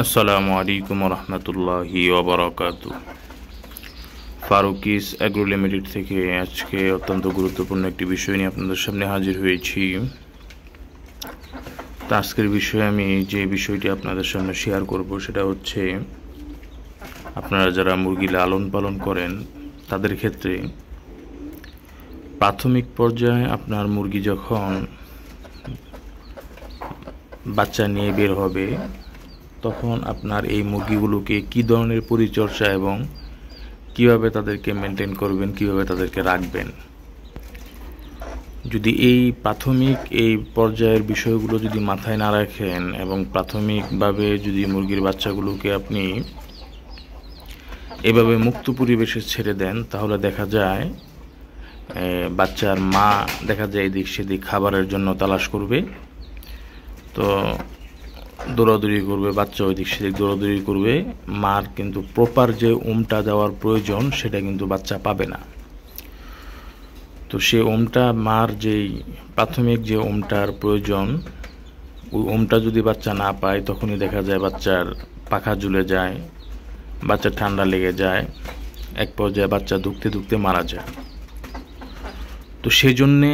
আসসালামু আলাইকুম রহমতুল্লাহি ওয়াবারাকাতু। ফারুকিস অ্যাগ্রো লিমিটেড থেকে আজকে অত্যন্ত গুরুত্বপূর্ণ একটি বিষয় নিয়ে আপনাদের সামনে হাজির হয়েছি। তো আজকের বিষয়ে আমি যে বিষয়টি আপনাদের সামনে শেয়ার করব সেটা হচ্ছে, আপনারা যারা মুরগি লালন পালন করেন তাদের ক্ষেত্রে প্রাথমিক পর্যায়ে আপনার মুরগি যখন বাচ্চা নিয়ে বের হবে তখন আপনার এই মুরগিগুলোকে কী ধরনের পরিচর্যা এবং কিভাবে তাদেরকে মেনটেন করবেন, কিভাবে তাদেরকে রাখবেন। যদি এই প্রাথমিক পর্যায়ের বিষয়গুলো যদি মাথায় না রাখেন এবং প্রাথমিকভাবে যদি মুরগির বাচ্চাগুলোকে আপনি এভাবে মুক্ত পরিবেশে ছেড়ে দেন, তাহলে দেখা যায় বাচ্চার মা দেখা যায় এদিক সেদিক খাবারের জন্য তালাশ করবে, তো দৌড়াদৌড়ি করবে, বাচ্চা ওই দিক সেদিক দৌড়াদৌড়ি করবে। মার কিন্তু প্রপার যে ওমটা দেওয়ার প্রয়োজন সেটা কিন্তু বাচ্চা পাবে না। তো সে ওমটা, মার যেই প্রাথমিক যে ওমটার প্রয়োজন, ওই ওমটা যদি বাচ্চা না পায় তখনই দেখা যায় বাচ্চার পাখা ঝুলে যায়, বাচ্চার ঠান্ডা লেগে যায়, এক পর্যায়ে বাচ্চা ধুকতে ধুকতে মারা যায়। তো সেই জন্যে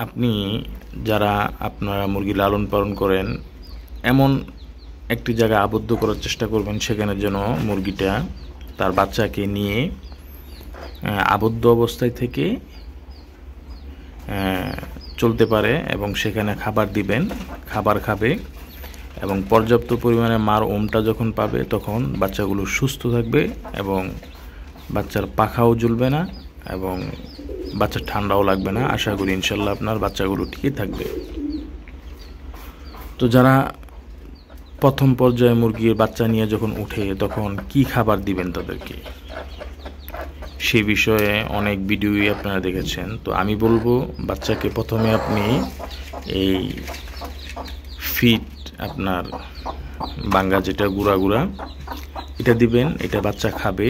আপনি যারা আপনারা মুরগি লালন পালন করেন এমন একটি জায়গায় আবদ্ধ করার চেষ্টা করবেন, সেখানে যেন মুরগিটা তার বাচ্চাকে নিয়ে আবদ্ধ অবস্থায় থেকে চলতে পারে এবং সেখানে খাবার দিবেন, খাবার খাবে এবং পর্যাপ্ত পরিমাণে মার ওমটা যখন পাবে তখন বাচ্চাগুলো সুস্থ থাকবে এবং বাচ্চার পাখাও ঝুলবে না এবং বাচ্চার ঠান্ডাও লাগবে না। আশা করি ইনশাল্লাহ আপনার বাচ্চাগুলো ঠিকই থাকবে। তো যারা প্রথম পর্যায়ে মুরগির বাচ্চা নিয়ে যখন উঠে তখন কি খাবার দিবেন তাদেরকে, সে বিষয়ে অনেক ভিডিওই আপনারা দেখেছেন। তো আমি বলবো বাচ্চাকে প্রথমে আপনি এই ফিড, আপনার বাঙ্গা যেটা গুঁড়া গুঁড়া, এটা দিবেন। এটা বাচ্চা খাবে,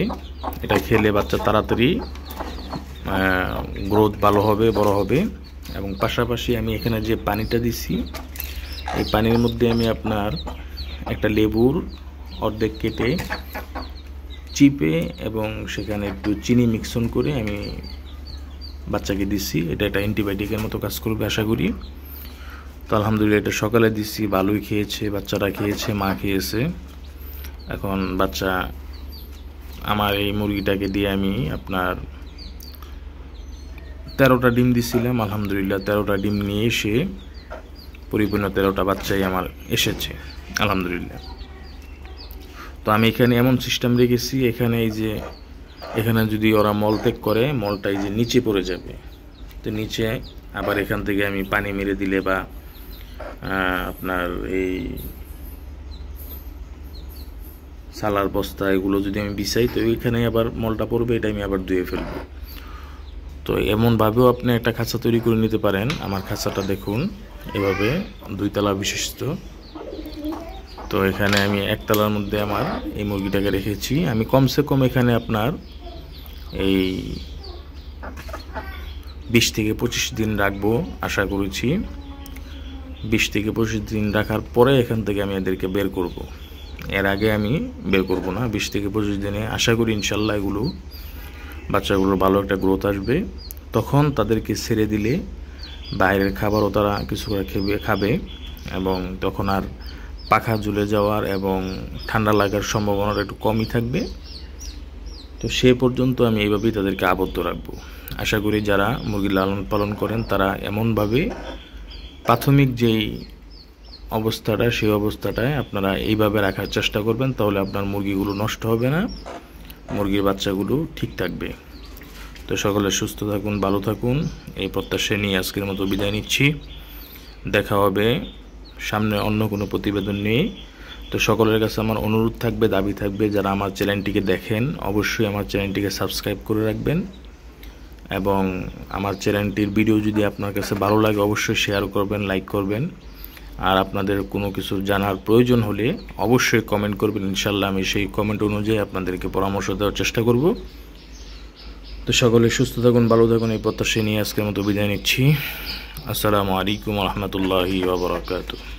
এটা খেলে বাচ্চা তাড়াতাড়ি গ্রোথ ভালো হবে, বড় হবে। এবং পাশাপাশি আমি এখানে যে পানিটা দিছি, এই পানির মধ্যে আমি আপনার একটা লেবুর অর্ধেক কেটে চিপে এবং সেখানে একটু চিনি মিক্সন করে আমি বাচ্চাকে দিচ্ছি। এটা একটা অ্যান্টিবায়োটিকের মতো কাজ করবে আশা করি। তো আলহামদুলিল্লাহ এটা সকালে দিচ্ছি, ভালোই খেয়েছে, বাচ্চারা খেয়েছে, মা খেয়েছে। এখন বাচ্চা, আমার এই মুরগিটাকে দিয়ে আমি আপনার 13টা ডিম দিছিলাম, আলহামদুলিল্লাহ 13টা ডিম নিয়ে এসে পরিপূর্ণ 13টা বাচ্চাই আমার এসেছে আলহামদুলিল্লাহ। তো আমি এখানে এমন সিস্টেম রেখেছি, এখানে এই যে এখানে যদি ওরা মলত্যাগ করে, মলটা এই যে নিচে পড়ে যাবে, তো নিচে আবার এখান থেকে আমি পানি মেরে দিলে বা আপনার এই সালার বস্তা এগুলো যদি আমি বিছাই, তো এইখানে আবার মলটা পড়বে, এটা আমি আবার ধুয়ে ফেলবো। তো এমনভাবেও আপনি একটা খাঁচা তৈরি করে নিতে পারেন। আমার খাঁচাটা দেখুন, এভাবে 2 তলা বিশিষ্ট। তো এখানে আমি 1 তলার মধ্যে আমার এই মুরগিটাকে রেখেছি। আমি কমসে কম এখানে আপনার এই 20 থেকে 25 দিন রাখবো আশা করেছি। 20 থেকে 25 দিন রাখার পরে এখান থেকে আমি এদেরকে বের করব। এর আগে আমি বের করব না। 20 থেকে 25 দিনে আশা করি ইনশাল্লাহ এগুলো বাচ্চাগুলোর ভালো একটা গ্রোথ আসবে। তখন তাদেরকে ছেড়ে দিলে বাইরের খাবারও তারা কিছু করে খাবে এবং তখন আর পাখা ঝুলে যাওয়ার এবং ঠান্ডা লাগার সম্ভাবনাটা একটু কমই থাকবে। তো সে পর্যন্ত আমি এইভাবেই তাদেরকে আবদ্ধ রাখবো। আশা করি যারা মুরগি লালন পালন করেন তারা এমনভাবে প্রাথমিক যেই অবস্থাটা, সেই অবস্থাটায় আপনারা এইভাবে রাখার চেষ্টা করবেন, তাহলে আপনার মুরগিগুলো নষ্ট হবে না, মুরগির বাচ্চাগুলো ঠিক থাকবে। তো সকলে সুস্থ থাকুন, ভালো থাকুন, এই প্রত্যাশা নিয়ে আজকের মতো বিদায় নিচ্ছি। দেখা হবে সামনে অন্য কোনো প্রতিবেদন নিয়ে। তো সকলের কাছে আমার অনুরোধ থাকবে, দাবি থাকবে, যারা আমার চ্যানেলটিকে দেখেন অবশ্যই আমার চ্যানেলটিকে সাবস্ক্রাইব করে রাখবেন এবং আমার চ্যানেলটির ভিডিও যদি আপনার কাছে ভালো লাগে অবশ্যই শেয়ার করবেন, লাইক করবেন। আর আপনাদের কোনো কিছু জানার প্রয়োজন হলে অবশ্যই কমেন্ট করবেন, ইনশাল্লাহ আমি সেই কমেন্ট অনুযায়ী আপনাদেরকে পরামর্শ দেওয়ার চেষ্টা করব। তো সকলে সুস্থ থাকুন, ভালো থাকুন, এই প্রত্যাশা নিয়ে আজকের মতো বিদায় নিচ্ছি। আসসালামু আলাইকুম রহমতুল্লাহি ওয়া বারাকাতুহু।